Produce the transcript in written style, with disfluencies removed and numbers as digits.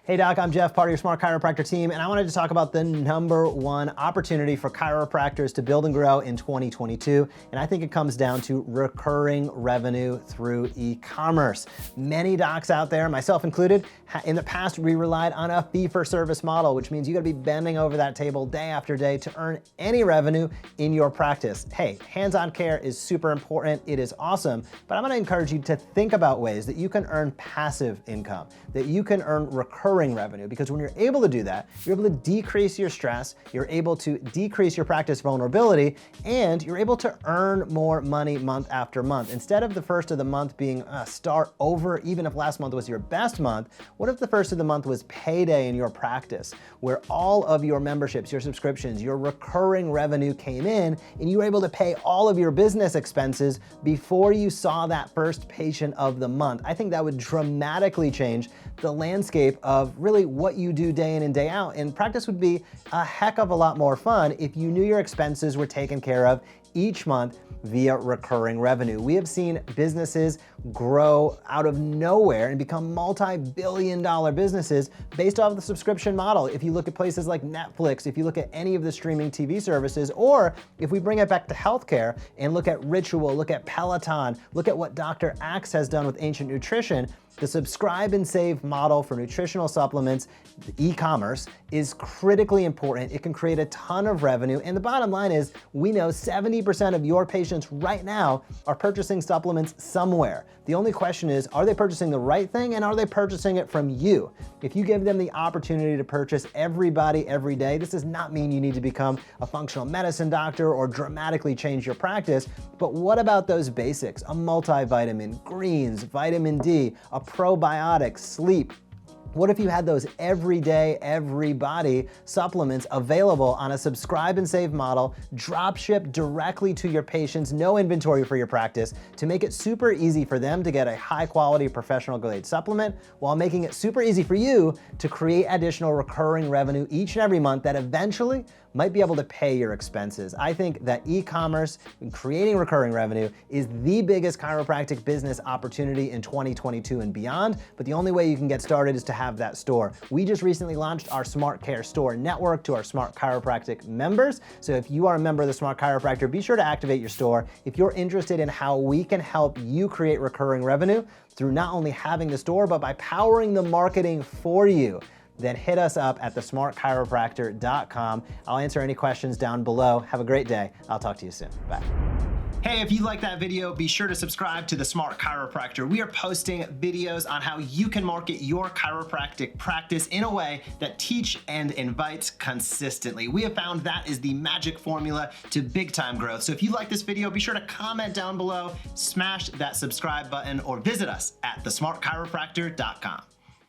Hey Doc, I'm Jeff, part of your Smart Chiropractor team, and I wanted to talk about the #1 opportunity for chiropractors to build and grow in 2022, and I think it comes down to recurring revenue through e-commerce. Many docs out there, myself included, in the past we relied on a fee-for-service model, which means you gotta be bending over that table day after day to earn any revenue in your practice. Hey, hands-on care is super important, it is awesome, but I'm gonna encourage you to think about ways that you can earn passive income, that you can earn recurring revenue, because when you're able to do that, you're able to decrease your stress, you're able to decrease your practice vulnerability, and you're able to earn more money month after month. Instead of the first of the month being a start over, even if last month was your best month, what if the first of the month was payday in your practice, where all of your memberships, your subscriptions, your recurring revenue came in, and you were able to pay all of your business expenses before you saw that first patient of the month? I think that would dramatically change the landscape of really what you do day in and day out, and practice would be a heck of a lot more fun if you knew your expenses were taken care of each month via recurring revenue. We have seen businesses grow out of nowhere and become multi-billion-dollar businesses based off the subscription model. If you look at places like Netflix, if you look at any of the streaming TV services, or if we bring it back to healthcare and look at Ritual, look at Peloton, look at what Dr. Axe has done with Ancient Nutrition, the subscribe and save model for nutritional supplements, e-commerce, is critically important. It can create a ton of revenue, and the bottom line is we know 70% of your patients right now are purchasing supplements somewhere. The only question is, are they purchasing the right thing, and are they purchasing it from you? If you give them the opportunity to purchase everybody every day, this does not mean you need to become a functional medicine doctor or dramatically change your practice, but what about those basics? A multivitamin, greens, vitamin D, a probiotic, sleep. What if you had those everyday, everybody supplements available on a subscribe and save model, drop ship directly to your patients, no inventory for your practice, to make it super easy for them to get a high quality professional grade supplement, while making it super easy for you to create additional recurring revenue each and every month that eventually might be able to pay your expenses. I think that e-commerce and creating recurring revenue is the biggest chiropractic business opportunity in 2022 and beyond, but the only way you can get started is to have that store. We just recently launched our Smart Care Store network to our Smart Chiropractic members. So if you are a member of the Smart Chiropractor, be sure to activate your store. If you're interested in how we can help you create recurring revenue through not only having the store, but by powering the marketing for you, then hit us up at thesmartchiropractor.com. I'll answer any questions down below. Have a great day. I'll talk to you soon. Bye. Hey, if you like that video, be sure to subscribe to the Smart Chiropractor. We are posting videos on how you can market your chiropractic practice in a way that teach and invites consistently. We have found that is the magic formula to big time growth. So if you like this video, be sure to comment down below, smash that subscribe button, or visit us at thesmartchiropractor.com.